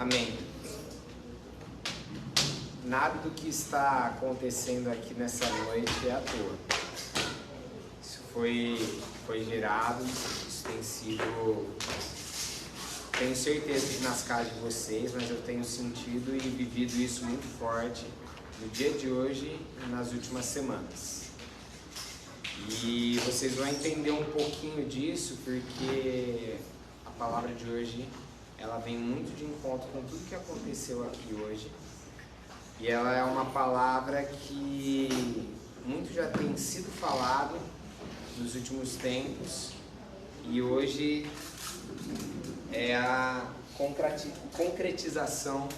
Amém. Nada do que está acontecendo aqui nessa noite é à toa. Isso foi gerado, isso tem sido... Tenho certeza que nas casas de vocês, mas eu tenho sentido e vivido isso muito forte no dia de hoje e nas últimas semanas. E vocês vão entender um pouquinho disso porque a palavra de hoje ela vem muito de encontro com tudo que aconteceu aqui hoje. E ela é uma palavra que muito já tem sido falado nos últimos tempos e hoje é a concretização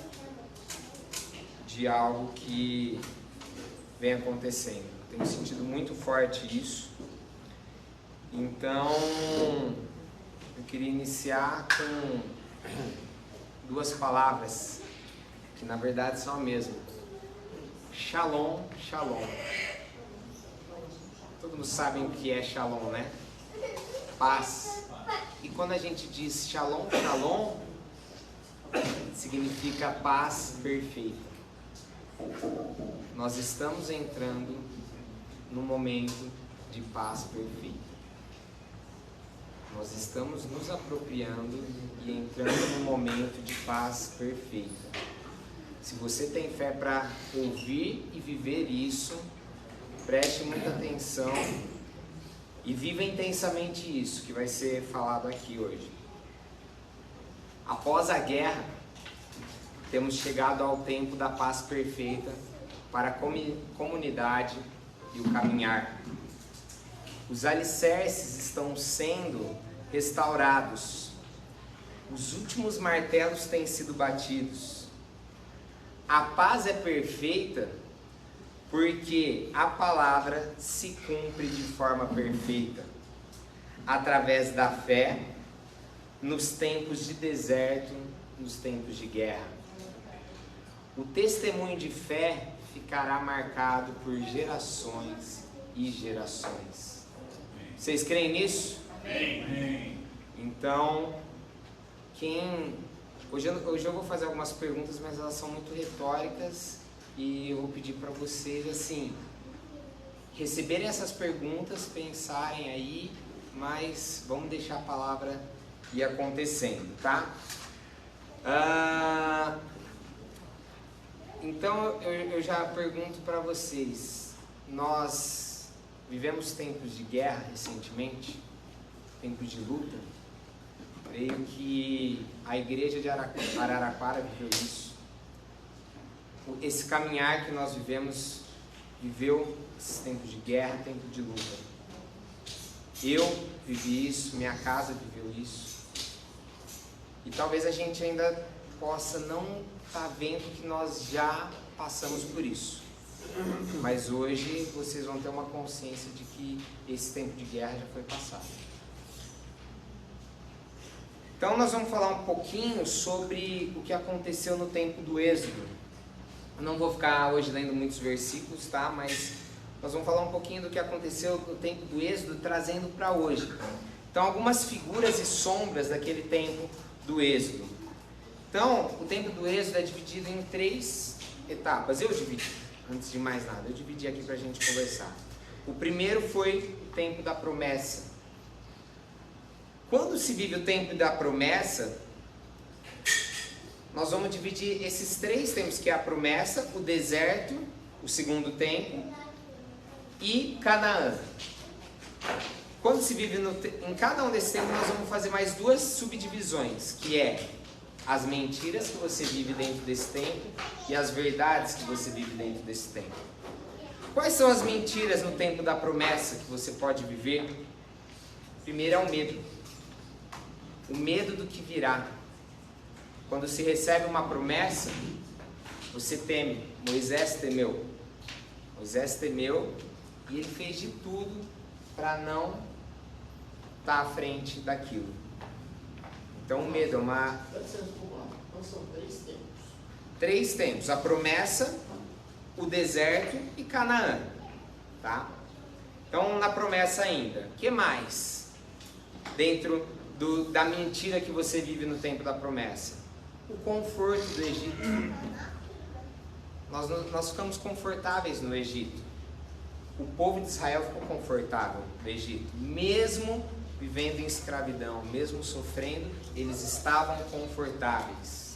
de algo que vem acontecendo. Tenho sentido muito forte isso. Então, eu queria iniciar com duas palavras que na verdade são a mesma. Shalom, shalom. Todo mundo sabe o que é shalom, né? Paz. E quando a gente diz shalom, shalom, significa paz perfeita. Nós estamos entrando num momento de paz perfeita. Nós estamos nos apropriando e entrando num momento de paz perfeita. Se você tem fé para ouvir e viver isso, preste muita atenção e viva intensamente isso que vai ser falado aqui hoje. Após a guerra, temos chegado ao tempo da paz perfeita para a comunidade e o caminhar. Os alicerces estão sendo restaurados. Os últimos martelos têm sido batidos. A paz é perfeita porque a palavra se cumpre de forma perfeita, através da fé, nos tempos de deserto, nos tempos de guerra. O testemunho de fé ficará marcado por gerações e gerações. Vocês creem nisso? Amém. Então, hoje eu vou fazer algumas perguntas, mas elas são muito retóricas e eu vou pedir para vocês, assim, receberem essas perguntas, pensarem aí, mas vamos deixar a palavra ir acontecendo, tá? Então, eu já pergunto para vocês, nós vivemos tempos de guerra recentemente, tempos de luta. Creio que a igreja de Araraquara viveu isso. Esse caminhar que nós viveu esses tempos de guerra, tempo de luta. Eu vivi isso, minha casa viveu isso. E talvez a gente ainda possa não estar vendo que nós já passamos por isso. Mas hoje vocês vão ter uma consciência de que esse tempo de guerra já foi passado. Então nós vamos falar um pouquinho sobre o que aconteceu no tempo do Êxodo. Eu não vou ficar hoje lendo muitos versículos, tá? Mas nós vamos falar um pouquinho do que aconteceu no tempo do Êxodo, trazendo para hoje. Então, algumas figuras e sombras daquele tempo do Êxodo. Então, o tempo do Êxodo é dividido em 3 etapas. Eu dividi, antes de mais nada, eu dividi aqui para a gente conversar. O primeiro foi o tempo da promessa. Quando se vive o tempo da promessa, nós vamos dividir esses 3 tempos, que é a promessa, o deserto, o segundo tempo, e Canaã. Quando se vive em cada um desses tempos, nós vamos fazer mais 2 subdivisões, que é as mentiras que você vive dentro desse tempo e as verdades que você vive dentro desse tempo. Quais são as mentiras no tempo da promessa que você pode viver? Primeiro é o medo. O medo do que virá. Quando se recebe uma promessa, você teme. Moisés temeu. Moisés temeu e ele fez de tudo para não estar à frente daquilo. Então o medo é uma... Então são 3 tempos. 3 tempos. A promessa, o deserto e Canaã. Tá? Então na promessa ainda. O que mais? Dentro da mentira que você vive no tempo da promessa. o conforto do Egito. Nós ficamos confortáveis no Egito. O povo de Israel ficou confortável no Egito, mesmo vivendo em escravidão, mesmo sofrendo, eles estavam confortáveis,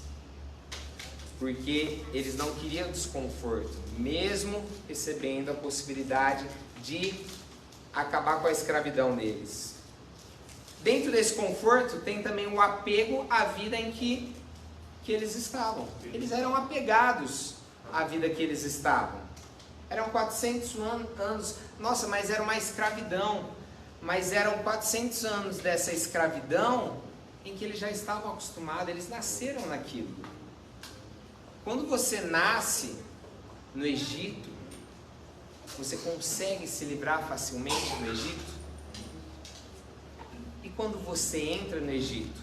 porque eles não queriam desconforto, mesmo recebendo a possibilidade de acabar com a escravidão deles. Dentro desse conforto tem também o apego à vida em que eles estavam. Eles eram apegados à vida que eles estavam. Eram 400 anos, nossa, mas era uma escravidão. Mas eram 400 anos dessa escravidão em que eles já estavam acostumados, eles nasceram naquilo. Quando você nasce no Egito, você consegue se livrar facilmente do Egito? E quando você entra no Egito,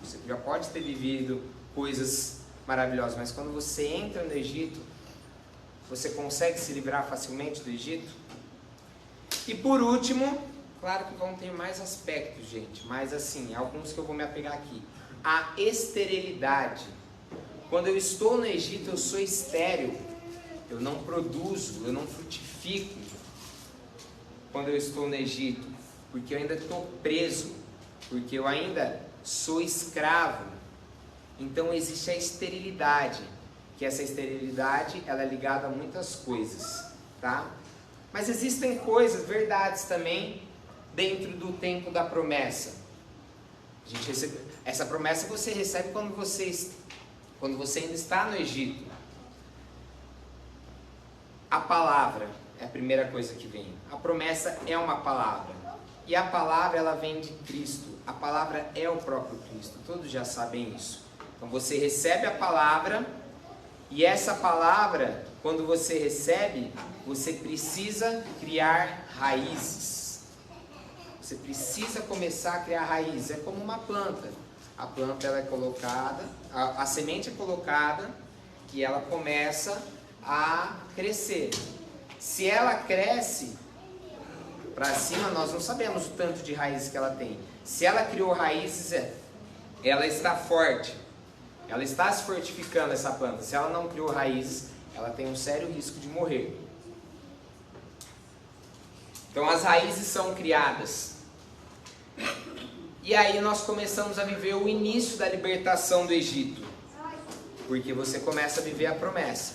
você já pode ter vivido coisas maravilhosas, mas quando você entra no Egito, você consegue se livrar facilmente do Egito? E por último, claro que vão ter mais aspectos, gente, mas assim, alguns que eu vou me apegar aqui. A esterilidade. Quando eu estou no Egito, eu sou estéril. Eu não produzo, eu não frutifico quando eu estou no Egito, porque eu ainda estou preso, porque eu ainda sou escravo. Então existe a esterilidade, que essa esterilidade ela é ligada a muitas coisas, tá? Mas existem coisas, verdades também, dentro do tempo da promessa. A gente recebe, essa promessa você recebe quando você ainda está no Egito. A palavra é a primeira coisa que vem. A promessa é uma palavra. E a palavra ela vem de Cristo. A palavra é o próprio Cristo. Todos já sabem isso. Então você recebe a palavra, e essa palavra, quando você recebe, você precisa criar raízes. Você precisa começar a criar raízes. É como uma planta. A planta ela é colocada, a semente é colocada e ela começa a crescer. Se ela cresce para cima, nós não sabemos o tanto de raízes que ela tem. Se ela criou raízes, ela está forte. Ela está se fortificando, essa planta. Se ela não criou raízes, ela tem um sério risco de morrer. Então as raízes são criadas. E aí nós começamos a viver o início da libertação do Egito. Porque você começa a viver a promessa.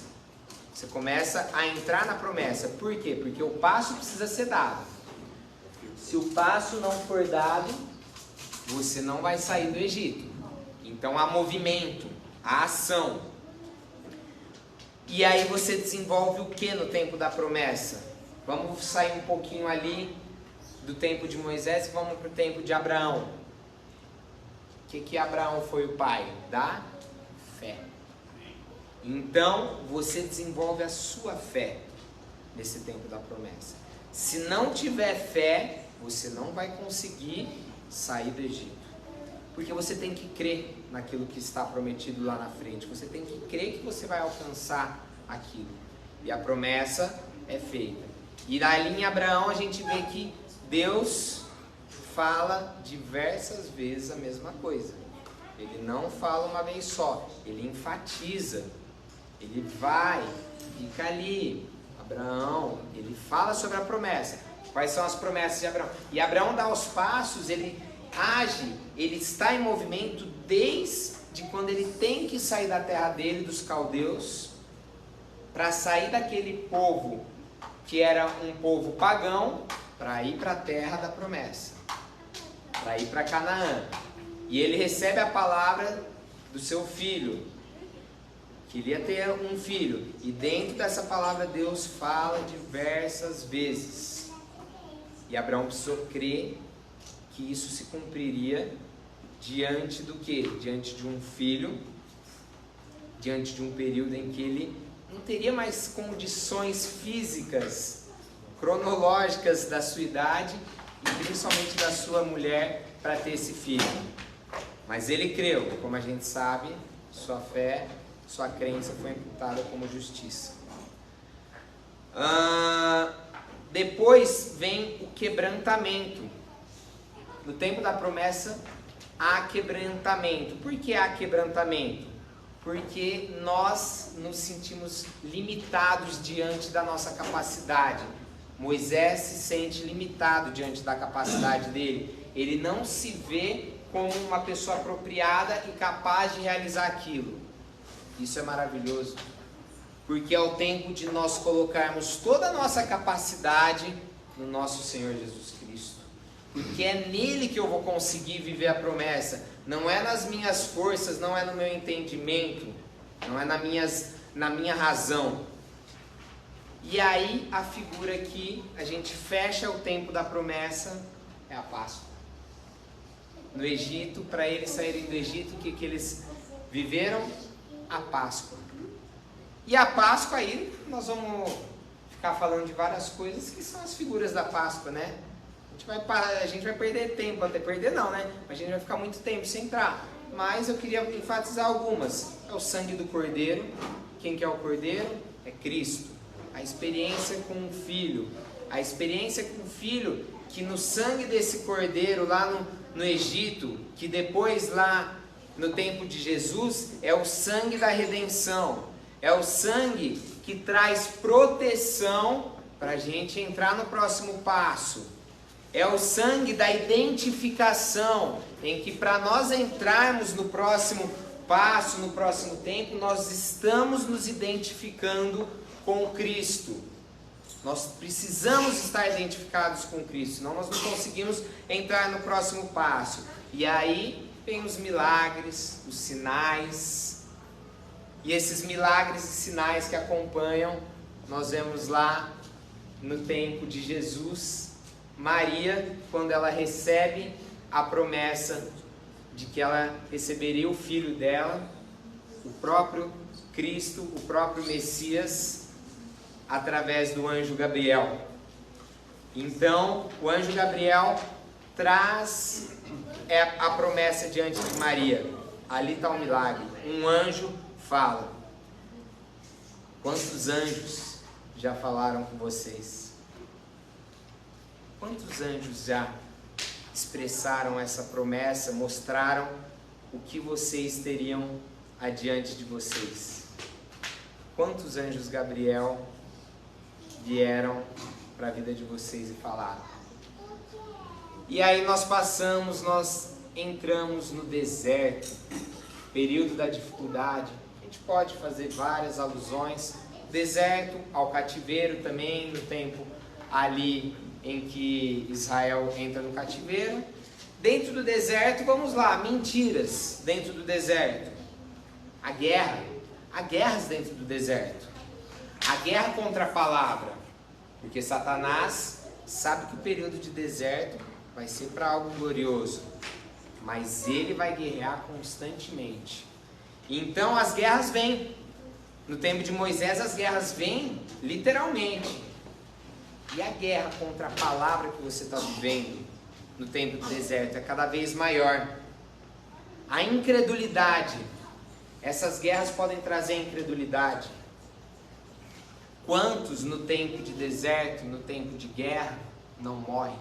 Você começa a entrar na promessa. Por quê? Porque o passo precisa ser dado. Se o passo não for dado, você não vai sair do Egito. Então há movimento, há ação. E aí você desenvolve o que no tempo da promessa? Vamos sair um pouquinho ali do tempo de Moisés e vamos para o tempo de Abraão. O que Abraão foi o pai? Da fé. Então você desenvolve a sua fé nesse tempo da promessa. Se não tiver fé, você não vai conseguir sair do Egito. Porque você tem que crer naquilo que está prometido lá na frente. Você tem que crer que você vai alcançar aquilo. E a promessa é feita. E ali em Abraão a gente vê que Deus fala diversas vezes a mesma coisa. Ele não fala uma vez só, ele enfatiza. Ele vai, fica ali. Abraão, ele fala sobre a promessa. Quais são as promessas de Abraão? E Abraão dá os passos, ele age, ele está em movimento desde quando ele tem que sair da terra dele, dos caldeus, para sair daquele povo que era um povo pagão, para ir para a terra da promessa, para ir para Canaã. E ele recebe a palavra do seu filho, que ele ia ter um filho, e dentro dessa palavra Deus fala diversas vezes. E Abraão precisou crer que isso se cumpriria diante do quê? Diante de um filho, diante de um período em que ele não teria mais condições físicas, cronológicas da sua idade e principalmente da sua mulher para ter esse filho. Mas ele creu, como a gente sabe, sua fé, sua crença foi imputada como justiça. Depois vem o quebrantamento. No tempo da promessa, há quebrantamento. Por que há quebrantamento? Porque nós nos sentimos limitados diante da nossa capacidade. Moisés se sente limitado diante da capacidade dele. Ele não se vê como uma pessoa apropriada e capaz de realizar aquilo. Isso é maravilhoso, porque é o tempo de nós colocarmos toda a nossa capacidade no nosso Senhor Jesus Cristo, porque é nele que eu vou conseguir viver a promessa. Não é nas minhas forças, não é no meu entendimento, não é na minha razão. E aí a figura que a gente fecha o tempo da promessa é a Páscoa. No Egito, para eles saírem do Egito, o que eles viveram? A Páscoa. E a Páscoa aí, nós vamos ficar falando de várias coisas que são as figuras da Páscoa, né? A gente vai perder tempo, até perder não, né? A gente vai ficar muito tempo sem entrar. Mas eu queria enfatizar algumas. É o sangue do Cordeiro. Quem que é o Cordeiro? É Cristo. A experiência com o Filho. A experiência com o Filho, que no sangue desse Cordeiro lá no Egito, que depois lá no tempo de Jesus, é o sangue da redenção. É o sangue que traz proteção para a gente entrar no próximo passo. É o sangue da identificação, em que para nós entrarmos no próximo passo, no próximo tempo, nós estamos nos identificando com Cristo. Nós precisamos estar identificados com Cristo, senão nós não conseguimos entrar no próximo passo. E aí vem os milagres, os sinais. E esses milagres e sinais que acompanham, nós vemos lá no tempo de Jesus, Maria, quando ela recebe a promessa de que ela receberia o filho dela, o próprio Cristo, o próprio Messias, através do anjo Gabriel. Então, o anjo Gabriel traz a promessa diante de Maria. Ali está o milagre. Um anjo fala. Quantos anjos já falaram com vocês? Quantos anjos já expressaram essa promessa, mostraram o que vocês teriam adiante de vocês? Quantos anjos Gabriel vieram para a vida de vocês e falaram? E aí nós entramos no deserto, período da dificuldade. A gente pode fazer várias alusões. Deserto ao cativeiro também, no tempo ali em que Israel entra no cativeiro. Dentro do deserto, vamos lá, mentiras dentro do deserto. A guerra, há guerras dentro do deserto. A guerra contra a palavra, porque Satanás sabe que o período de deserto vai ser para algo glorioso, mas ele vai guerrear constantemente. Então as guerras vêm. No tempo de Moisés as guerras vêm literalmente. E a guerra contra a palavra que você está vivendo no tempo do deserto é cada vez maior. A incredulidade, essas guerras podem trazer incredulidade. Quantos no tempo de deserto, no tempo de guerra, não morrem?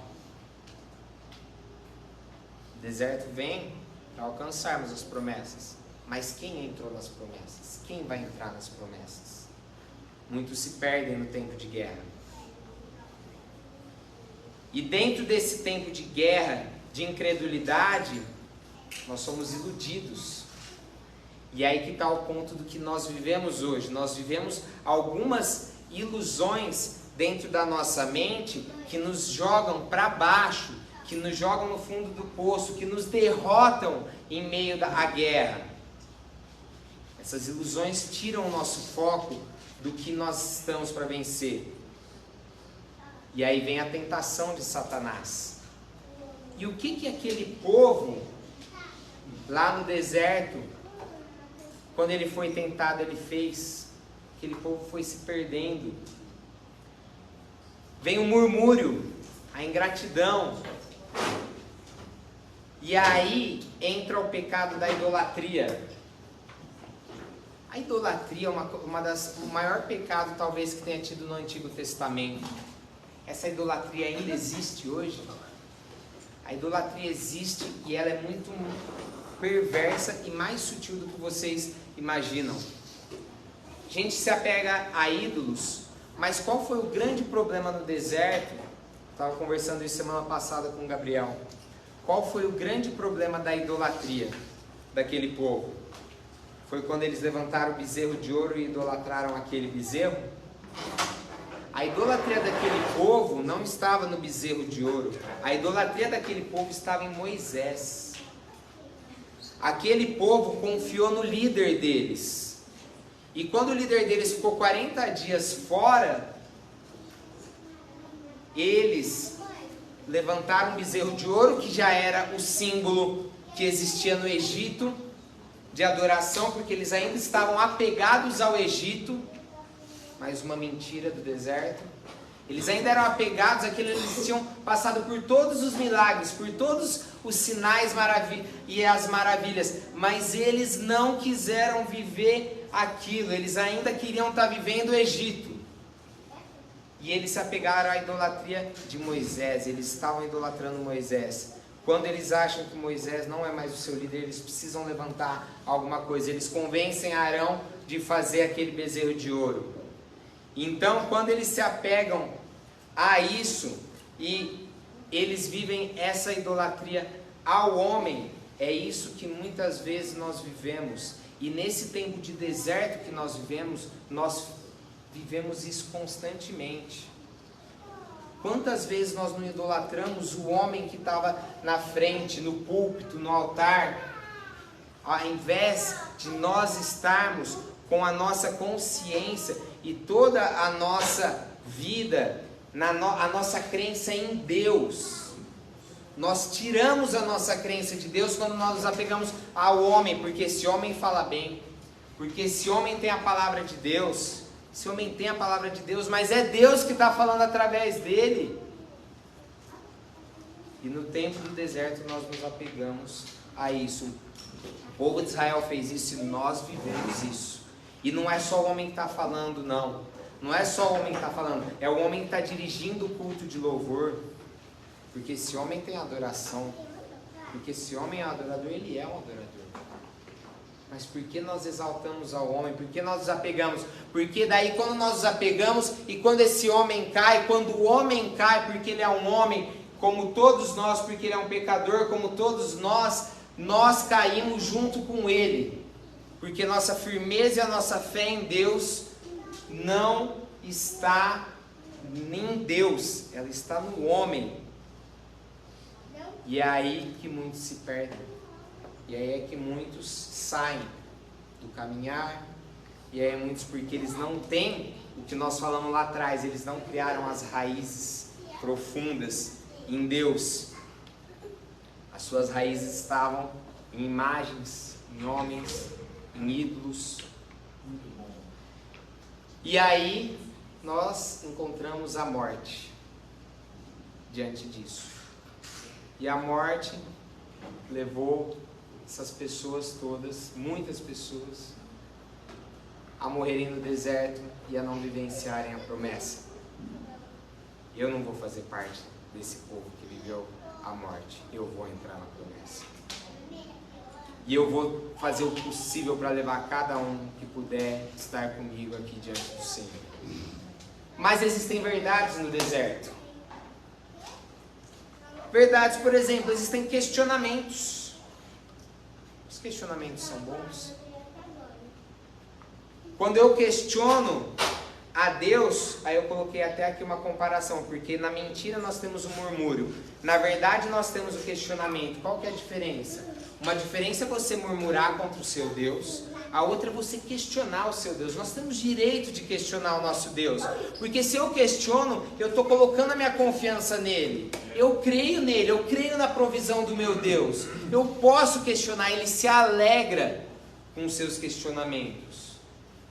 O deserto vem para alcançarmos as promessas. Mas quem entrou nas promessas? Quem vai entrar nas promessas? Muitos se perdem no tempo de guerra. E dentro desse tempo de guerra, de incredulidade, nós somos iludidos. E aí que está o ponto do que nós vivemos hoje. Nós vivemos algumas ilusões dentro da nossa mente que nos jogam para baixo, que nos jogam no fundo do poço, que nos derrotam em meio à guerra. Essas ilusões tiram o nosso foco do que nós estamos para vencer. E aí vem a tentação de Satanás. E o que aquele povo lá no deserto, quando ele foi tentado, ele fez? Aquele povo foi se perdendo. Vem o murmúrio, a ingratidão. E aí entra o pecado da idolatria. A idolatria é o maior pecado talvez que tenha tido no Antigo Testamento. Essa idolatria ainda existe hoje? A idolatria existe e ela é muito perversa e mais sutil do que vocês imaginam. A gente se apega a ídolos, mas qual foi o grande problema no deserto? Estava conversando isso semana passada com o Gabriel. Qual foi o grande problema da idolatria daquele povo? Foi quando eles levantaram o bezerro de ouro e idolatraram aquele bezerro? A idolatria daquele povo não estava no bezerro de ouro. A idolatria daquele povo estava em Moisés. Aquele povo confiou no líder deles. E quando o líder deles ficou 40 dias fora, eles levantaram um bezerro de ouro, que já era o símbolo que existia no Egito, de adoração, porque eles ainda estavam apegados ao Egito. Mais uma mentira do deserto. Eles ainda eram apegados àquilo, eles tinham passado por todos os milagres, por todos os sinais e as maravilhas, mas eles não quiseram viver aquilo, eles ainda queriam estar vivendo o Egito. E eles se apegaram à idolatria de Moisés, eles estavam idolatrando Moisés. Quando eles acham que Moisés não é mais o seu líder, eles precisam levantar alguma coisa, eles convencem Arão de fazer aquele bezerro de ouro. Então, quando eles se apegam a isso e eles vivem essa idolatria ao homem, é isso que muitas vezes nós vivemos. E nesse tempo de deserto que nós vivemos isso constantemente. Quantas vezes nós não idolatramos o homem que estava na frente, no púlpito, no altar, ao invés de nós estarmos com a nossa consciência e toda a nossa vida, a nossa crença em Deus. Nós tiramos a nossa crença de Deus quando nós nos apegamos ao homem, porque esse homem fala bem, porque esse homem tem a palavra de Deus, esse homem tem a palavra de Deus, mas é Deus que está falando através dele. E no tempo do deserto nós nos apegamos a isso. O povo de Israel fez isso e nós vivemos isso. E não é só o homem que está falando, não. Não é só o homem que está falando. É o homem que está dirigindo o culto de louvor. Porque esse homem tem adoração. Porque esse homem é um adorador, ele é um adorador. Mas por que nós exaltamos ao homem? Por que nós nos apegamos? Porque daí quando nós nos apegamos e quando esse homem cai, quando o homem cai porque ele é um homem, como todos nós, porque ele é um pecador, como todos nós caímos junto com ele. Porque nossa firmeza e a nossa fé em Deus não está em Deus, ela está no homem. E é aí que muitos se perdem. E aí é que muitos saem do caminhar. E aí muitos, porque eles não têm o que nós falamos lá atrás, eles não criaram as raízes profundas em Deus. As suas raízes estavam em imagens, em homens, em ídolos. E aí nós encontramos a morte diante disso. E a morte levou essas pessoas todas, muitas pessoas, a morrerem no deserto e a não vivenciarem a promessa. Eu não vou fazer parte desse povo que viveu a morte. Eu vou entrar na promessa. E eu vou fazer o possível para levar cada um que puder estar comigo aqui diante do Senhor. Mas existem verdades no deserto. Verdades, por exemplo, existem questionamentos. Os questionamentos são bons. Quando eu questiono a Deus, aí eu coloquei até aqui uma comparação, porque na mentira nós temos o murmúrio, na verdade nós temos o questionamento. Qual que é a diferença? Uma diferença é você murmurar contra o seu Deus, a outra é você questionar o seu Deus. Nós temos direito de questionar o nosso Deus, porque se eu questiono, eu estou colocando a minha confiança nele, eu creio nele, eu creio na provisão do meu Deus, eu posso questionar, ele se alegra com os seus questionamentos.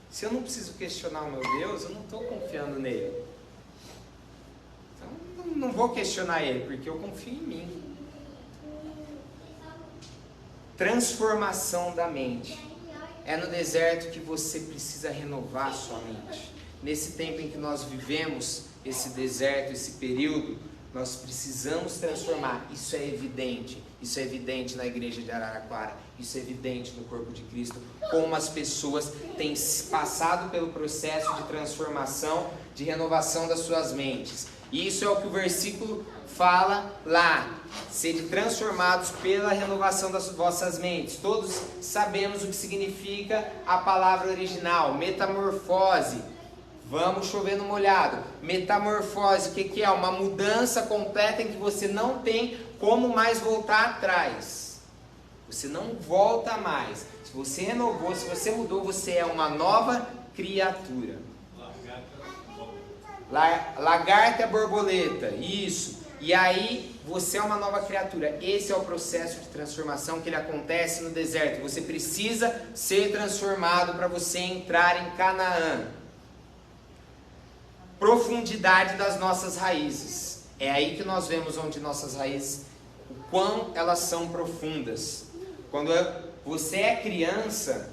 Se eu não preciso questionar o meu Deus, eu não estou confiando nele. Então, não vou questionar ele, porque eu confio em mim. Transformação da mente. É no deserto que você precisa renovar a sua mente. Nesse tempo em que nós vivemos esse deserto, esse período, Nós precisamos transformar. Isso é evidente. Isso é evidente na igreja de Araraquara. Isso é evidente no corpo de Cristo. Como as pessoas têm passado pelo processo de transformação, de renovação das suas mentes. E isso é o que o versículo fala lá. Sede transformados pela renovação das vossas mentes. Todos sabemos o que significa a palavra original. Metamorfose. Vamos chover no molhado. Metamorfose, o que é? Uma mudança completa em que você não tem como mais voltar atrás. Você não volta mais. Se você renovou, se você mudou, você é uma nova criatura. Lagarta é borboleta, isso. E aí você é uma nova criatura. Esse é o processo de transformação que ele acontece no deserto. Você precisa ser transformado para você entrar em Canaã. Profundidade das nossas raízes. É aí que nós vemos onde nossas raízes, o quão elas são profundas. Quando você é criança,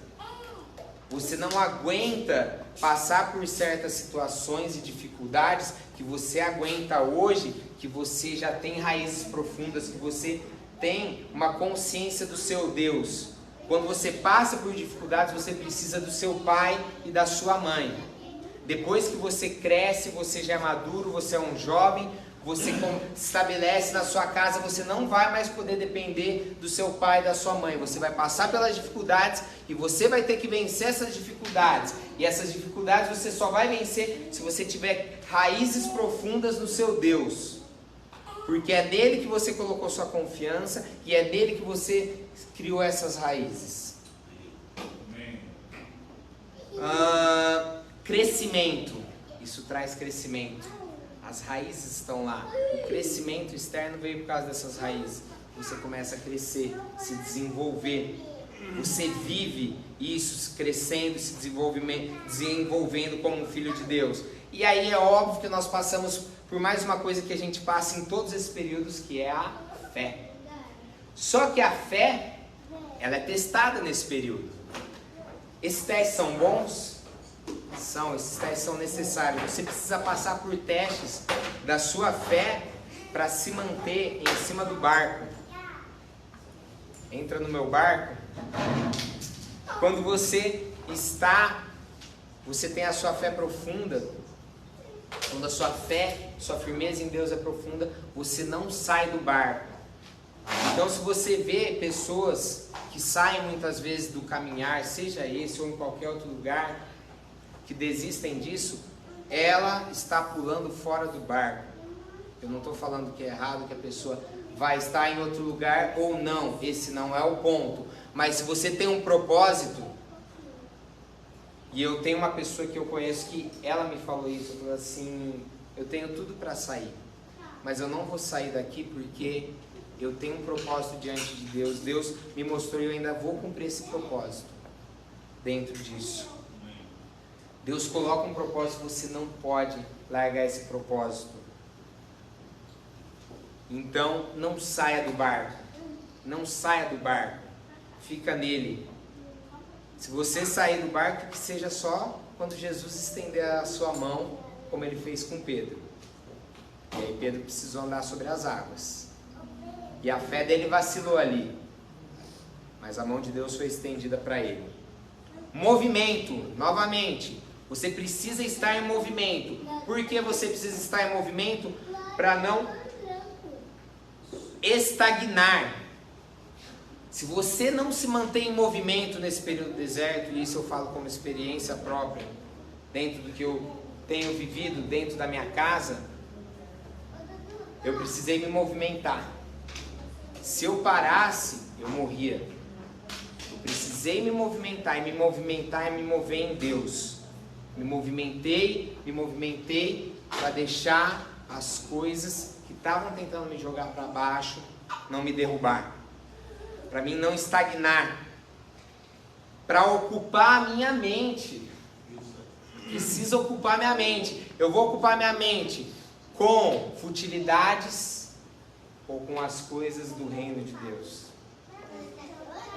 você não aguenta passar por certas situações e dificuldades que você aguenta hoje, que você já tem raízes profundas, que você tem uma consciência do seu Deus. Quando você passa por dificuldades, você precisa do seu pai e da sua mãe. Depois que você cresce, você já é maduro, você é um jovem, você se estabelece na sua casa, você não vai mais poder depender do seu pai e da sua mãe. Você vai passar pelas dificuldades e você vai ter que vencer essas dificuldades. E essas dificuldades você só vai vencer se você tiver raízes profundas no seu Deus. Porque é nele que você colocou sua confiança e é nele que você criou essas raízes. Crescimento. Isso traz crescimento. As raízes estão lá. O crescimento externo veio por causa dessas raízes. Você começa a crescer, se desenvolver. Você vive isso crescendo, se desenvolvendo como um filho de Deus. E aí é óbvio que nós passamos por mais uma coisa que a gente passa em todos esses períodos, que é a fé. Só que a fé, ela é testada nesse período. Esses testes são bons? Esses testes são necessários. Você precisa passar por testes da sua fé para se manter em cima do barco. Entra no meu barco. Quando você tem a sua fé profunda, quando a sua fé, sua firmeza em Deus é profunda, você não sai do barco. Então, se você vê pessoas que saem muitas vezes do caminhar, seja esse ou em qualquer outro lugar, que desistem disso, ela está pulando fora do barco. Eu não estou falando que é errado, que a pessoa vai estar em outro lugar ou não, esse não é o ponto. Mas se você tem um propósito, e eu tenho uma pessoa que eu conheço que ela me falou isso, eu falei assim, eu tenho tudo para sair, mas eu não vou sair daqui porque eu tenho um propósito diante de Deus. Deus me mostrou e eu ainda vou cumprir esse propósito dentro disso. Deus coloca um propósito, você não pode largar esse propósito. Então, não saia do barco. Não saia do barco. Fica nele. Se você sair do barco, que seja só quando Jesus estender a sua mão, como ele fez com Pedro. E aí Pedro precisou andar sobre as águas. E a fé dele vacilou ali. Mas a mão de Deus foi estendida para ele. Movimento, novamente. Você precisa estar em movimento. Por que você precisa estar em movimento? Para não estagnar. Se você não se mantém em movimento nesse período do deserto, e isso eu falo como experiência própria, dentro do que eu tenho vivido dentro da minha casa, eu precisei me movimentar. Se eu parasse, eu morria. Eu precisei me movimentar, e me movimentar é me mover em Deus. Me movimentei para deixar as coisas que estavam tentando me jogar para baixo não me derrubar. Para mim não estagnar. Para ocupar a minha mente. Preciso ocupar minha mente. Eu vou ocupar minha mente com futilidades ou com as coisas do reino de Deus.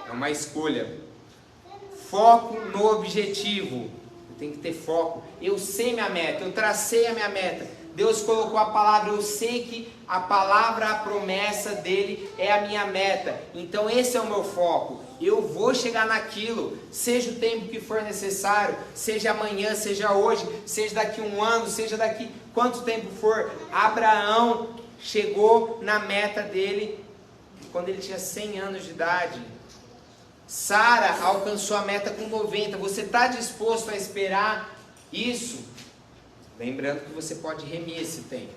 É uma escolha. Foco no objetivo. Tem que ter foco. Eu sei minha meta, eu tracei a minha meta. Deus colocou a palavra, eu sei que a palavra, a promessa dele é a minha meta. Então esse é o meu foco. Eu vou chegar naquilo, seja o tempo que for necessário, seja amanhã, seja hoje, seja daqui um ano, seja daqui quanto tempo for. Abraão chegou na meta dele quando ele tinha 100 anos de idade. Sara alcançou a meta com 90. Você está disposto a esperar isso? Lembrando que você pode remir esse tempo.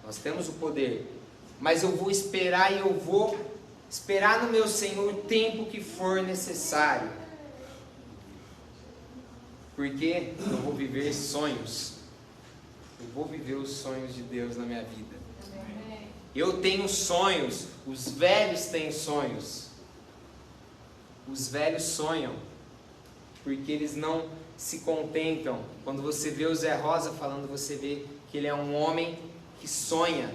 Nós temos o poder. Mas eu vou esperar e eu vou esperar no meu Senhor o tempo que for necessário. Porque eu vou viver sonhos. Eu vou viver os sonhos de Deus na minha vida. Eu tenho sonhos. Os velhos têm sonhos. Os velhos sonham, porque eles não se contentam. Quando você vê o Zé Rosa falando, você vê que ele é um homem que sonha.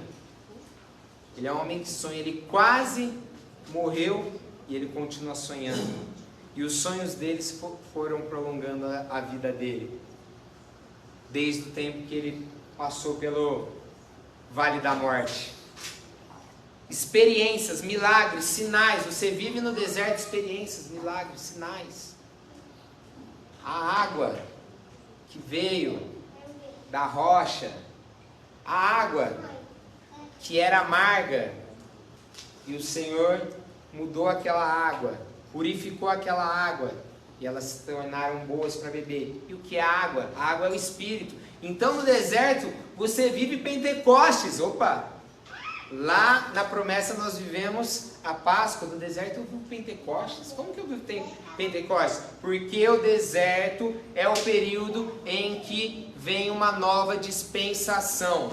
Ele é um homem que sonha. Ele quase morreu e ele continua sonhando. E os sonhos deles foram prolongando a vida dele. Desde o tempo que ele passou pelo Vale da Morte. Experiências, milagres, sinais. Você vive no deserto, experiências, milagres, sinais. A água que veio da rocha, a água que era amarga, e o Senhor mudou aquela água, purificou aquela água, e elas se tornaram boas para beber. E o que é água? A água é o Espírito. Então no deserto você vive Pentecostes. Opa! Lá na promessa nós vivemos a Páscoa. No deserto eu vivo Pentecostes. Como que eu vivo Pentecostes? Porque o deserto é o período em que vem uma nova dispensação.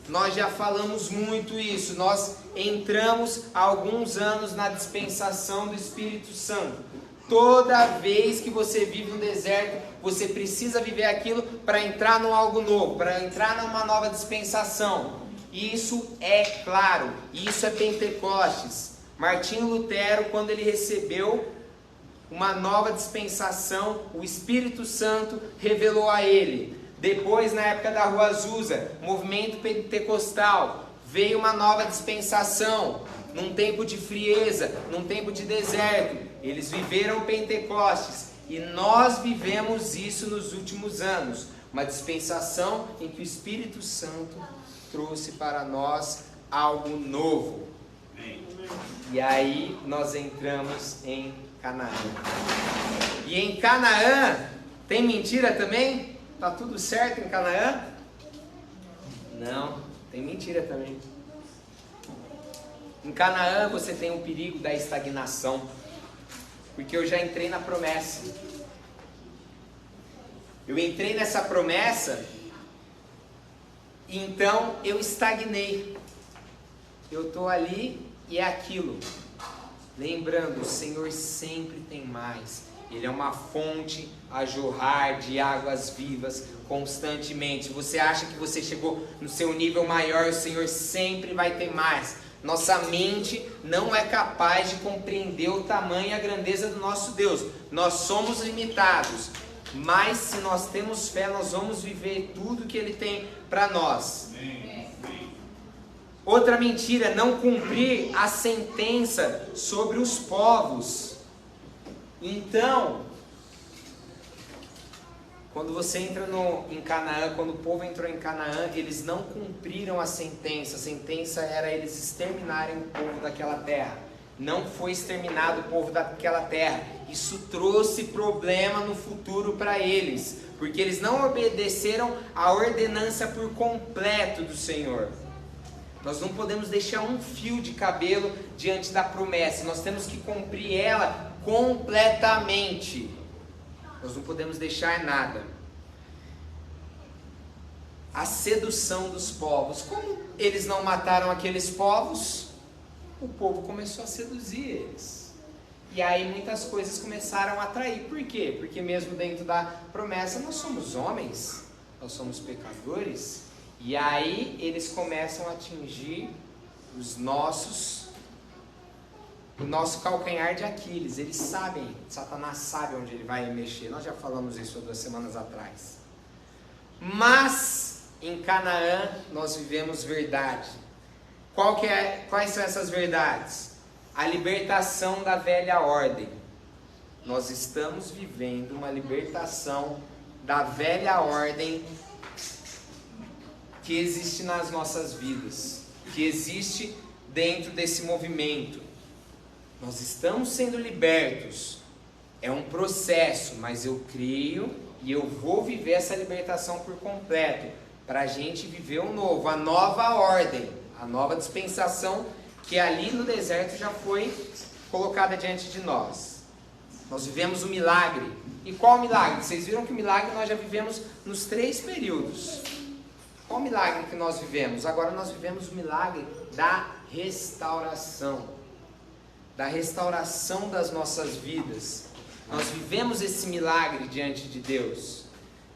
Nós já falamos muito isso. Nós entramos há alguns anos na dispensação do Espírito Santo. Toda vez que você vive um deserto, você precisa viver aquilo para entrar num algo novo, para entrar numa nova dispensação. Isso é claro, isso é Pentecostes. Martinho Lutero, quando ele recebeu uma nova dispensação, o Espírito Santo revelou a ele. Depois, na época da Rua Azusa, movimento pentecostal, veio uma nova dispensação, num tempo de frieza, num tempo de deserto. Eles viveram Pentecostes e nós vivemos isso nos últimos anos. Uma dispensação em que o Espírito Santo trouxe para nós algo novo. E aí nós entramos em Canaã. E em Canaã, tem mentira também? Tá tudo certo em Canaã? Não, tem mentira também. Em Canaã você tem o perigo da estagnação. Porque eu já entrei na promessa. Eu entrei nessa promessa, então eu estagnei. Eu estou ali e é aquilo. Lembrando, o Senhor sempre tem mais. Ele é uma fonte a jorrar de águas vivas constantemente. Você acha que você chegou no seu nível maior, o Senhor sempre vai ter mais. Nossa mente não é capaz de compreender o tamanho e a grandeza do nosso Deus. Nós somos limitados, mas se nós temos fé, nós vamos viver tudo que Ele tem para nós. Outra mentira, não cumprir a sentença sobre os povos. Então, quando você entra em Canaã, quando o povo entrou em Canaã, eles não cumpriram a sentença. A sentença era eles exterminarem o povo daquela terra. Não foi exterminado o povo daquela terra. Isso trouxe problema no futuro para eles, porque eles não obedeceram a ordenança por completo do Senhor. Nós não podemos deixar um fio de cabelo diante da promessa. Nós temos que cumprir ela completamente. Nós não podemos deixar nada. A sedução dos povos. Como eles não mataram aqueles povos, o povo começou a seduzir eles. E aí muitas coisas começaram a atrair. Por quê? Porque mesmo dentro da promessa nós somos homens, nós somos pecadores. E aí eles começam a atingir o nosso calcanhar de Aquiles. Eles sabem, Satanás sabe onde ele vai mexer. Nós já falamos isso 2 semanas atrás. Mas em Canaã nós vivemos verdade. Quais são essas verdades? A libertação da velha ordem. Nós estamos vivendo uma libertação da velha ordem que existe nas nossas vidas, que existe dentro desse movimento. Nós estamos sendo libertos. É um processo, mas eu creio e eu vou viver essa libertação por completo, para a gente viver o novo, a nova ordem, a nova dispensação que ali no deserto já foi colocada diante de nós. Nós vivemos o milagre. E qual milagre? Vocês viram que o milagre nós já vivemos nos 3 períodos. Qual milagre que nós vivemos? Agora nós vivemos o milagre da restauração. Da restauração das nossas vidas. Nós vivemos esse milagre diante de Deus.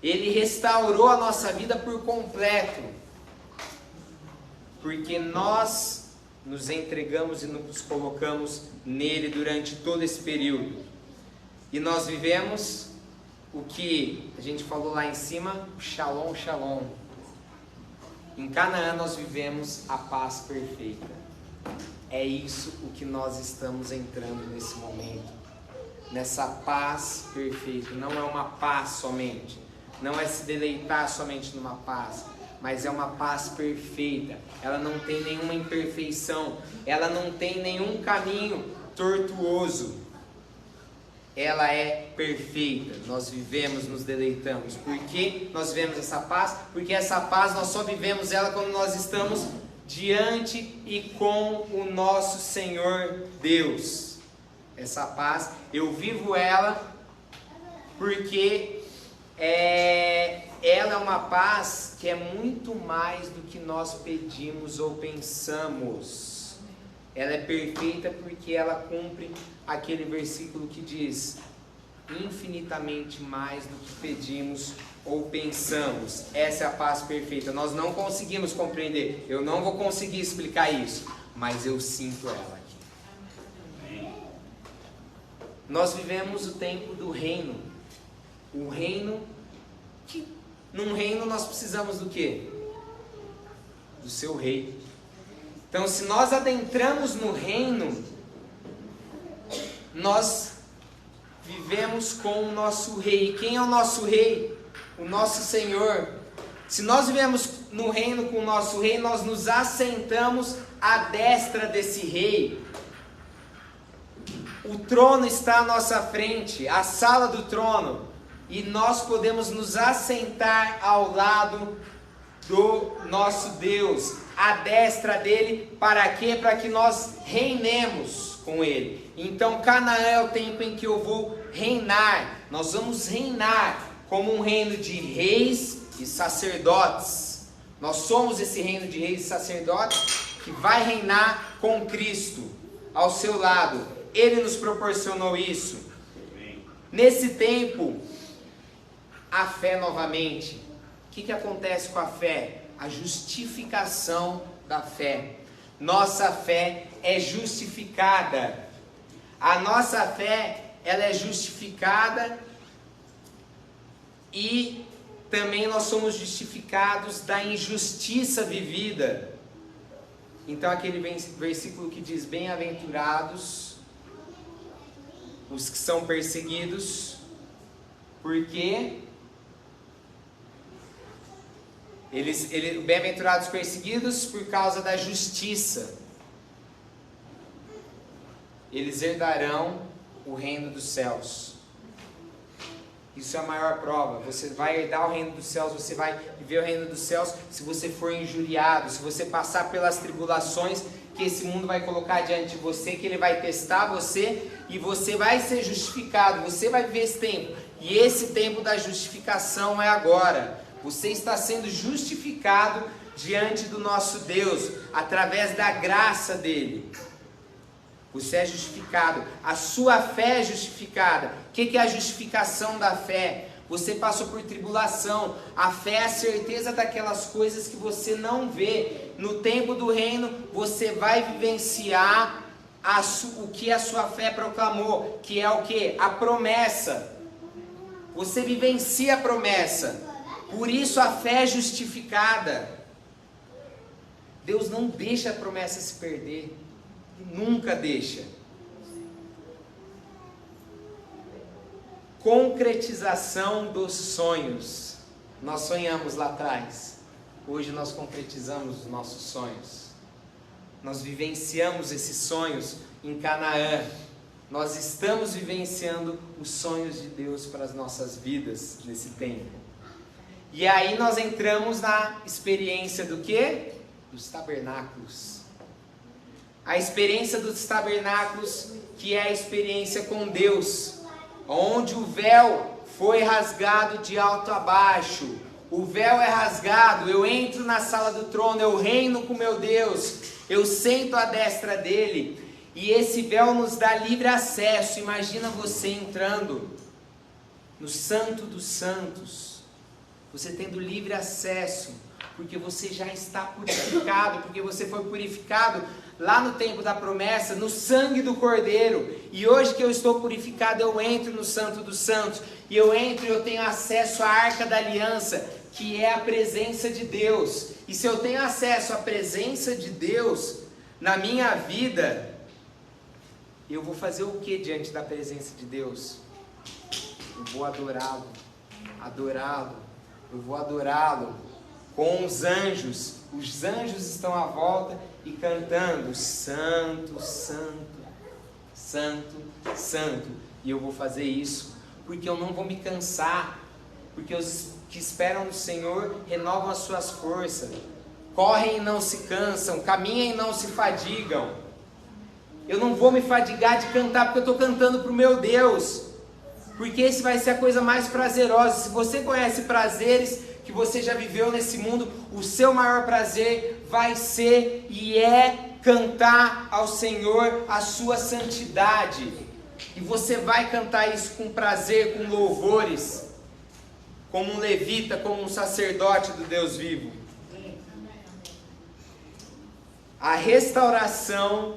Ele restaurou a nossa vida por completo. Porque nós nos entregamos e nos colocamos nele durante todo esse período. E nós vivemos o que a gente falou lá em cima, o Shalom, Shalom. Em Canaã nós vivemos a paz perfeita. É isso o que nós estamos entrando nesse momento. Nessa paz perfeita. Não é uma paz somente. Não é se deleitar somente numa paz. Mas é uma paz perfeita. Ela não tem nenhuma imperfeição. Ela não tem nenhum caminho tortuoso. Ela é perfeita. Nós vivemos, nos deleitamos. Por que nós vivemos essa paz? Porque essa paz nós só vivemos ela quando nós estamos diante e com o nosso Senhor Deus. Essa paz, eu vivo ela porque ela é uma paz que é muito mais do que nós pedimos ou pensamos. Ela é perfeita porque ela cumpre aquele versículo que diz: infinitamente mais do que pedimos ou pensamos. Essa é a paz perfeita. Nós não conseguimos compreender. Eu não vou conseguir explicar isso, mas eu sinto ela aqui. Nós vivemos o tempo do reino. O reino que, num reino nós precisamos do quê? Do seu rei. Então, se nós adentramos no reino, nós vivemos com o nosso rei. Quem é o nosso rei? O nosso Senhor. Se nós vivemos no reino com o nosso rei, nós nos assentamos à destra desse rei. O trono está à nossa frente, a sala do trono, e nós podemos nos assentar ao lado do nosso Deus, à destra dele. Para quê? Para que nós reinemos com ele. Então Canaã é o tempo em que eu vou reinar. Nós vamos reinar como um reino de reis e sacerdotes. Nós somos esse reino de reis e sacerdotes que vai reinar com Cristo ao seu lado. Ele nos proporcionou isso. Nesse tempo, a fé novamente. O que acontece com a fé? A justificação da fé. Nossa fé é justificada. A nossa fé, ela é justificada e também nós somos justificados da injustiça vivida. Então aquele versículo que diz: bem-aventurados os que são perseguidos, porque bem-aventurados perseguidos por causa da justiça, eles herdarão o reino dos céus. Isso é a maior prova. Você vai herdar o reino dos céus, você vai viver o reino dos céus se você for injuriado, se você passar pelas tribulações que esse mundo vai colocar diante de você, que ele vai testar você, e você vai ser justificado, você vai viver esse tempo. E esse tempo da justificação é agora. Você está sendo justificado diante do nosso Deus, através da graça dele. Você é justificado, a sua fé é justificada. O que é a justificação da fé? Você passou por tribulação. A fé é a certeza daquelas coisas que você não vê. No tempo do reino, você vai vivenciar o que a sua fé proclamou, que é o que? A promessa. Você vivencia a promessa. Por isso a fé é justificada. Deus não deixa a promessa se perder. Nunca deixa. Concretização dos sonhos. Nós sonhamos lá atrás. Hoje nós concretizamos os nossos sonhos. Nós vivenciamos esses sonhos em Canaã. Nós estamos vivenciando os sonhos de Deus para as nossas vidas nesse tempo. E aí nós entramos na experiência do quê? Dos tabernáculos. A experiência dos tabernáculos, que é a experiência com Deus, onde o véu foi rasgado de alto a baixo. O véu é rasgado, eu entro na sala do trono, eu reino com meu Deus, eu sento à destra dele, e esse véu nos dá livre acesso. Imagina você entrando no Santo dos Santos, você tendo livre acesso, porque você já está purificado, porque você foi purificado lá no tempo da promessa, no sangue do Cordeiro. E hoje que eu estou purificado, eu entro no Santo dos Santos, e eu entro e eu tenho acesso à Arca da Aliança, que é a presença de Deus. E se eu tenho acesso à presença de Deus na minha vida, eu vou fazer o que diante da presença de Deus? Eu vou adorá-lo, eu vou adorá-lo com os anjos. Os anjos estão à volta e cantando: Santo, Santo, Santo, Santo. E eu vou fazer isso porque eu não vou me cansar, porque os que esperam no Senhor renovam as suas forças, correm e não se cansam, caminham e não se fadigam. Eu não vou me fadigar de cantar, porque eu estou cantando para o meu Deus, porque esse vai ser a coisa mais prazerosa. Se você conhece prazeres que você já viveu nesse mundo, o seu maior prazer vai ser e é cantar ao Senhor a sua santidade. E você vai cantar isso com prazer, com louvores, como um levita, como um sacerdote do Deus vivo. A restauração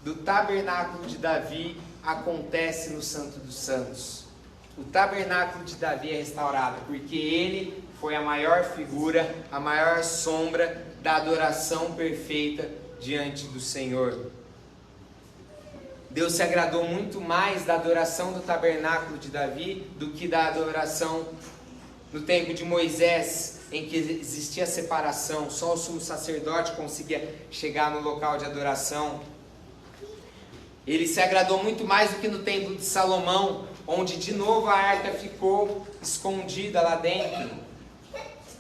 do tabernáculo de Davi acontece no Santo dos Santos. O tabernáculo de Davi é restaurado porque ele foi a maior figura, a maior sombra da adoração perfeita diante do Senhor. Deus se agradou muito mais da adoração do tabernáculo de Davi do que da adoração no tempo de Moisés, em que existia separação, só o sumo sacerdote conseguia chegar no local de adoração. Ele se agradou muito mais do que no templo de Salomão, onde de novo a arca ficou escondida lá dentro.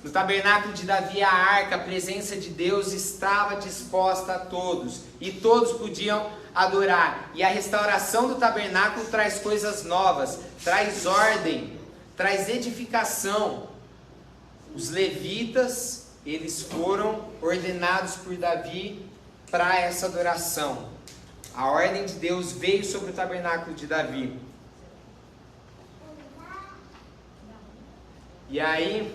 No tabernáculo de Davi, a arca, a presença de Deus estava disposta a todos, e todos podiam adorar. E a restauração do tabernáculo traz coisas novas, traz ordem, traz edificação. Os levitas, eles foram ordenados por Davi para essa adoração. A ordem de Deus veio sobre o tabernáculo de Davi. E aí,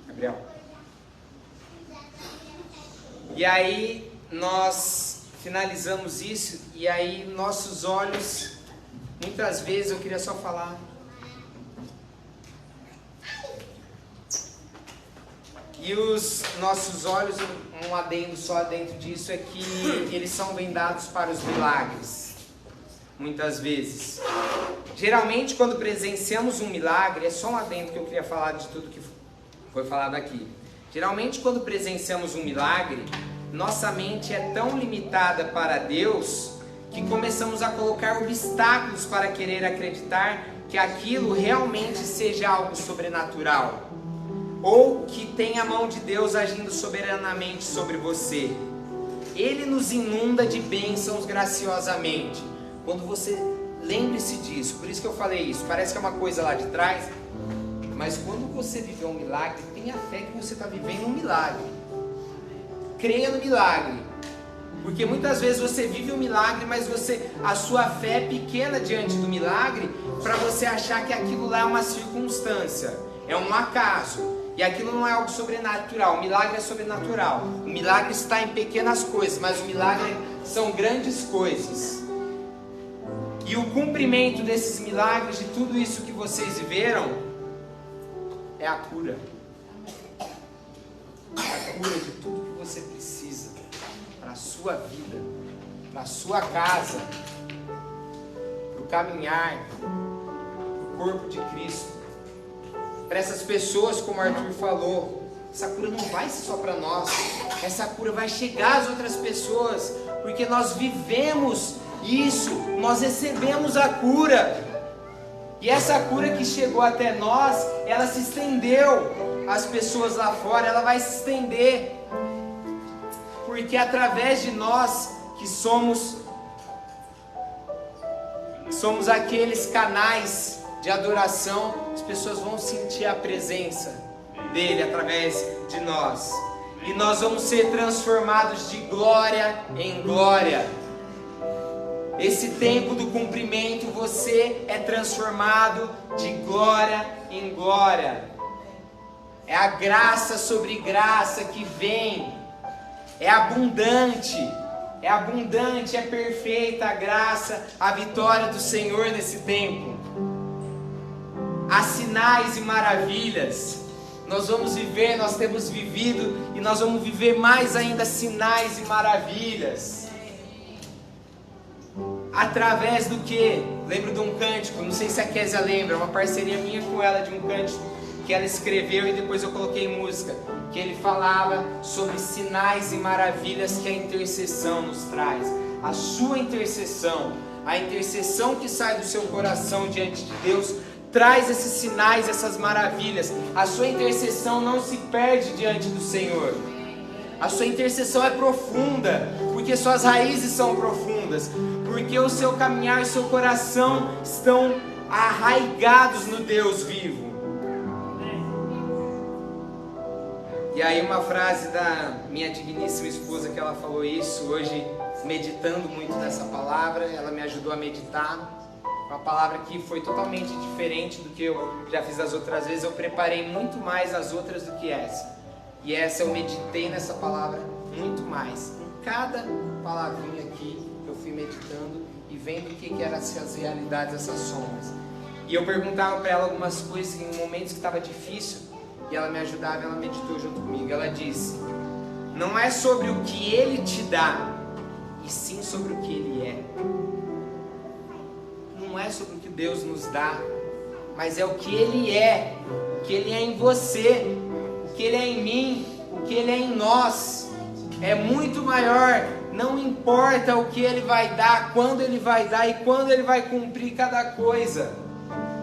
Gabriel. E aí nós finalizamos isso, e aí nossos olhos, muitas vezes eu queria só falar. E os nossos olhos, um adendo só dentro disso, é que eles são vendados para os milagres, muitas vezes. Geralmente, quando presenciamos um milagre, é só um adendo que eu queria falar de tudo que foi falado aqui. Geralmente, quando presenciamos um milagre, nossa mente é tão limitada para Deus que começamos a colocar obstáculos para querer acreditar que aquilo realmente seja algo sobrenatural, ou que tem a mão de Deus agindo soberanamente sobre você. Ele nos inunda de bênçãos graciosamente. Quando você, lembre-se disso, por isso que eu falei isso, parece que é uma coisa lá de trás, mas quando você viver um milagre, tenha fé que você está vivendo um milagre. Creia no milagre, porque muitas vezes você vive um milagre, mas a sua fé é pequena diante do milagre, para você achar que aquilo lá é uma circunstância, é um acaso. E aquilo não é algo sobrenatural. O milagre é sobrenatural. O milagre está em pequenas coisas, mas o milagre são grandes coisas. E o cumprimento desses milagres, de tudo isso que vocês viveram, é a cura. É a cura de tudo que você precisa para a sua vida, para a sua casa, para o caminhar, para o corpo de Cristo. Para essas pessoas, como o Arthur falou, essa cura não vai ser só para nós, essa cura vai chegar às outras pessoas, porque nós vivemos isso, nós recebemos a cura. E essa cura que chegou até nós, ela se estendeu às pessoas lá fora, ela vai se estender. Porque através de nós que somos aqueles canais de adoração, as pessoas vão sentir a presença dele através de nós. E nós vamos ser transformados de glória em glória. Esse tempo do cumprimento, você é transformado de glória em glória. É a graça sobre graça que vem. É abundante, é perfeita a graça, a vitória do Senhor nesse tempo. Há sinais e maravilhas. Nós vamos viver, nós temos vivido e nós vamos viver mais ainda sinais e maravilhas. Através do que? Lembro de um cântico, não sei se a Késia lembra, uma parceria minha com ela de um cântico que ela escreveu e depois eu coloquei em música, que ele falava sobre sinais e maravilhas que a intercessão nos traz. A sua intercessão, a intercessão que sai do seu coração diante de Deus, traz esses sinais, essas maravilhas. A sua intercessão não se perde diante do Senhor. A sua intercessão é profunda, porque suas raízes são profundas, porque o seu caminhar e seu coração estão arraigados no Deus vivo. E aí uma frase da minha digníssima esposa, que ela falou isso hoje, meditando muito nessa palavra, ela me ajudou a meditar. Uma palavra que foi totalmente diferente do que eu já fiz as outras vezes. Eu preparei muito mais as outras do que essa. E essa eu meditei nessa palavra muito mais. Em cada palavrinha aqui eu fui meditando e vendo o que eram essas realidades, essas sombras. E eu perguntava para ela algumas coisas em momentos que estava difícil. E ela me ajudava, ela meditou junto comigo. Ela disse: não é sobre o que Ele te dá, e sim sobre o que Ele é. Não é sobre o que Deus nos dá, mas é o que Ele é. O que Ele é em você, o que Ele é em mim, o que Ele é em nós. É muito maior. Não importa o que Ele vai dar, quando Ele vai dar e quando Ele vai cumprir cada coisa,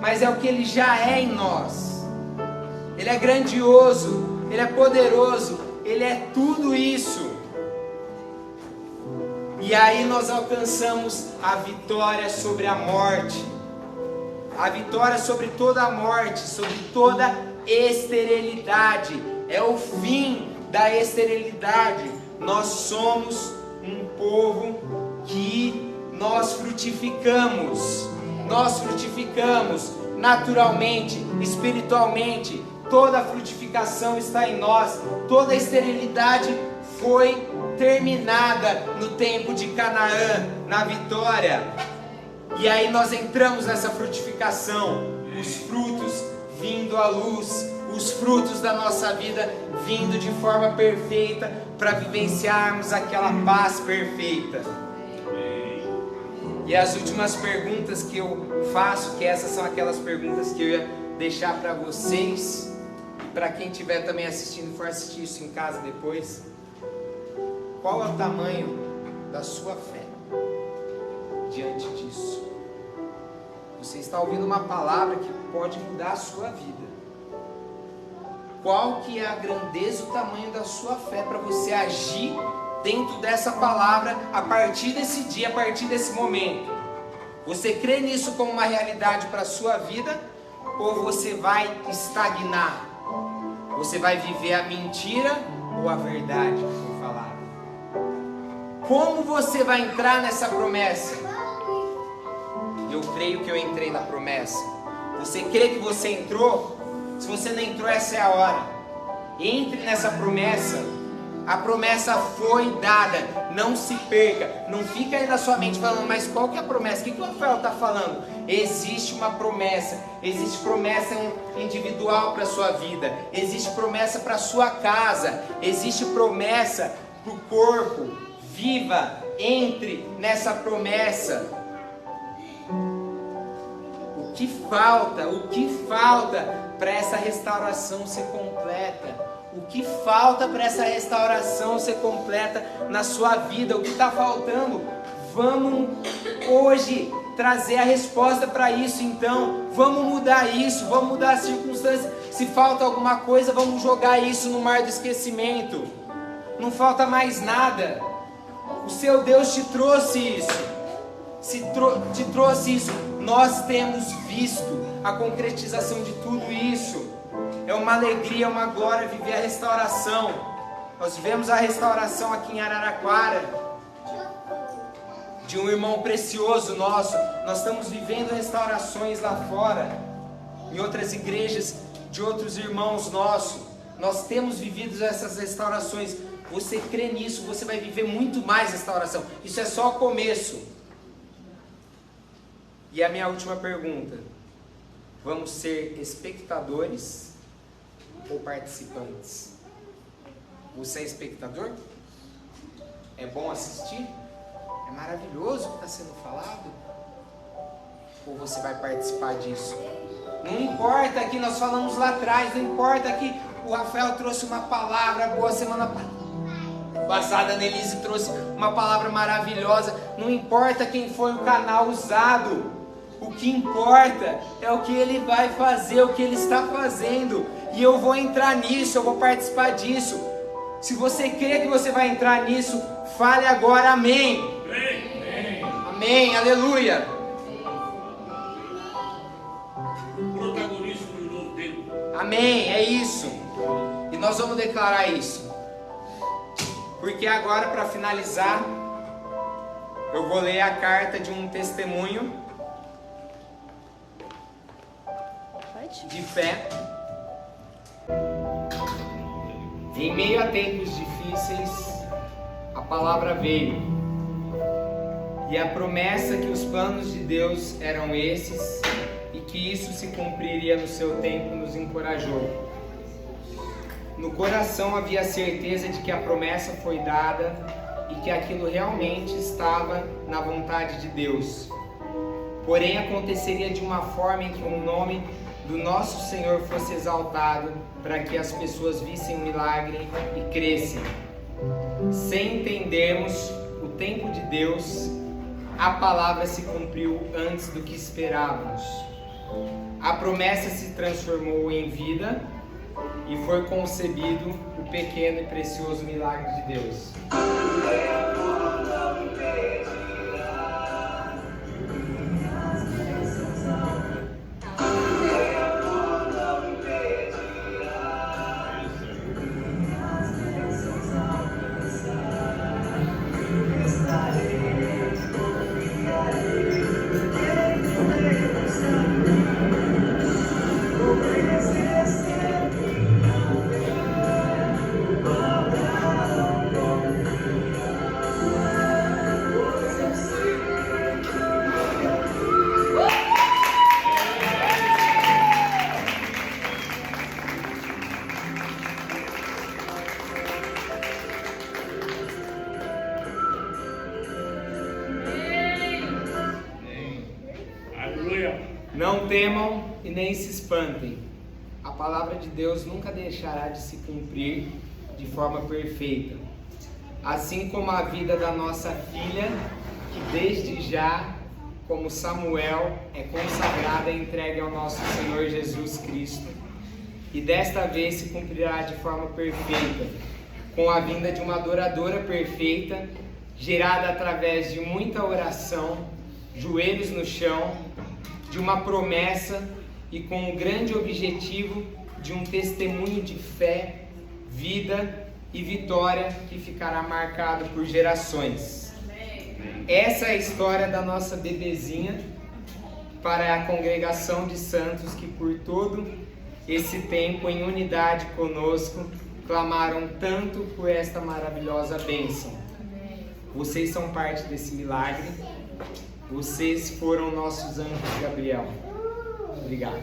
mas é o que Ele já é em nós. Ele é grandioso, Ele é poderoso, Ele é tudo isso. E aí nós alcançamos a vitória sobre a morte, a vitória sobre toda a morte, sobre toda esterilidade. É o fim da esterilidade. Nós somos um povo que nós frutificamos naturalmente, espiritualmente. Toda a frutificação está em nós, toda a esterilidade foi terminada no tempo de Canaã, na vitória. E aí nós entramos nessa frutificação, os frutos vindo à luz, os frutos da nossa vida vindo de forma perfeita para vivenciarmos aquela paz perfeita. E as últimas perguntas que eu faço, que essas são aquelas perguntas que eu ia deixar para vocês, e para quem estiver também assistindo, for assistir isso em casa depois. Qual é o tamanho da sua fé diante disso? Você está ouvindo uma palavra que pode mudar a sua vida. Qual que é a grandeza e o tamanho da sua fé para você agir dentro dessa palavra a partir desse dia, a partir desse momento? Você crê nisso como uma realidade para a sua vida, ou você vai estagnar? Você vai viver a mentira ou a verdade que foi falada? Como você vai entrar nessa promessa? Eu creio que eu entrei na promessa. Você crê que você entrou? Se você não entrou, essa é a hora. Entre nessa promessa. A promessa foi dada, não se perca, não fica aí na sua mente falando, mas qual que é a promessa? O que o Rafael está falando? Existe uma promessa, existe promessa individual para a sua vida, existe promessa para a sua casa, existe promessa para o corpo. Viva, entre nessa promessa. O que falta para essa restauração ser completa? O que falta para essa restauração ser completa na sua vida? O que está faltando? Vamos hoje trazer a resposta para isso. Então, vamos mudar isso, vamos mudar as circunstâncias. Se falta alguma coisa, vamos jogar isso no mar do esquecimento. Não falta mais nada. O seu Deus te trouxe isso. Te trouxe isso. Nós temos visto a concretização de tudo isso. É uma alegria, uma glória viver a restauração. Nós vivemos a restauração aqui em Araraquara, de um irmão precioso nosso. Nós estamos vivendo restaurações lá fora, em outras igrejas, de outros irmãos nossos. Nós temos vivido essas restaurações. Você crê nisso, você vai viver muito mais restauração. Isso é só o começo. E a minha última pergunta: vamos ser espectadores ou participantes? Você é espectador? É bom assistir? É maravilhoso o que está sendo falado? Ou você vai participar disso? Não importa que nós falamos lá atrás, não importa que o Rafael trouxe uma palavra boa semana passada, a Nelise trouxe uma palavra maravilhosa, não importa quem foi o canal usado. O que importa é o que ele vai fazer, o que ele está fazendo. E eu vou entrar nisso, eu vou participar disso. Se você crê que você vai entrar nisso, fale agora amém. Amém, amém, aleluia. Protagonismo do novo tempo. Amém, é isso. E nós vamos declarar isso. Porque agora, para finalizar, eu vou ler a carta de um testemunho de fé. Em meio a tempos difíceis, a palavra veio, e a promessa que os planos de Deus eram esses e que isso se cumpriria no seu tempo nos encorajou. No coração havia a certeza de que a promessa foi dada e que aquilo realmente estava na vontade de Deus. Porém, aconteceria de uma forma em que o nome do nosso Senhor fosse exaltado, para que as pessoas vissem o milagre e crescem. Sem entendermos o tempo de Deus, a palavra se cumpriu antes do que esperávamos. A promessa se transformou em vida e foi concebido o pequeno e precioso milagre de Deus. Não temam e nem se espantem. A palavra de Deus nunca deixará de se cumprir de forma perfeita. Assim como a vida da nossa filha, que desde já, como Samuel, é consagrada e entregue ao nosso Senhor Jesus Cristo. E desta vez se cumprirá de forma perfeita, com a vinda de uma adoradora perfeita, gerada através de muita oração, joelhos no chão, de uma promessa e com o grande objetivo de um testemunho de fé, vida e vitória que ficará marcado por gerações. Essa é a história da nossa bebezinha para a congregação de santos que por todo esse tempo em unidade conosco clamaram tanto por esta maravilhosa bênção. Vocês são parte desse milagre. Vocês foram nossos anjos, Gabriel. Obrigado.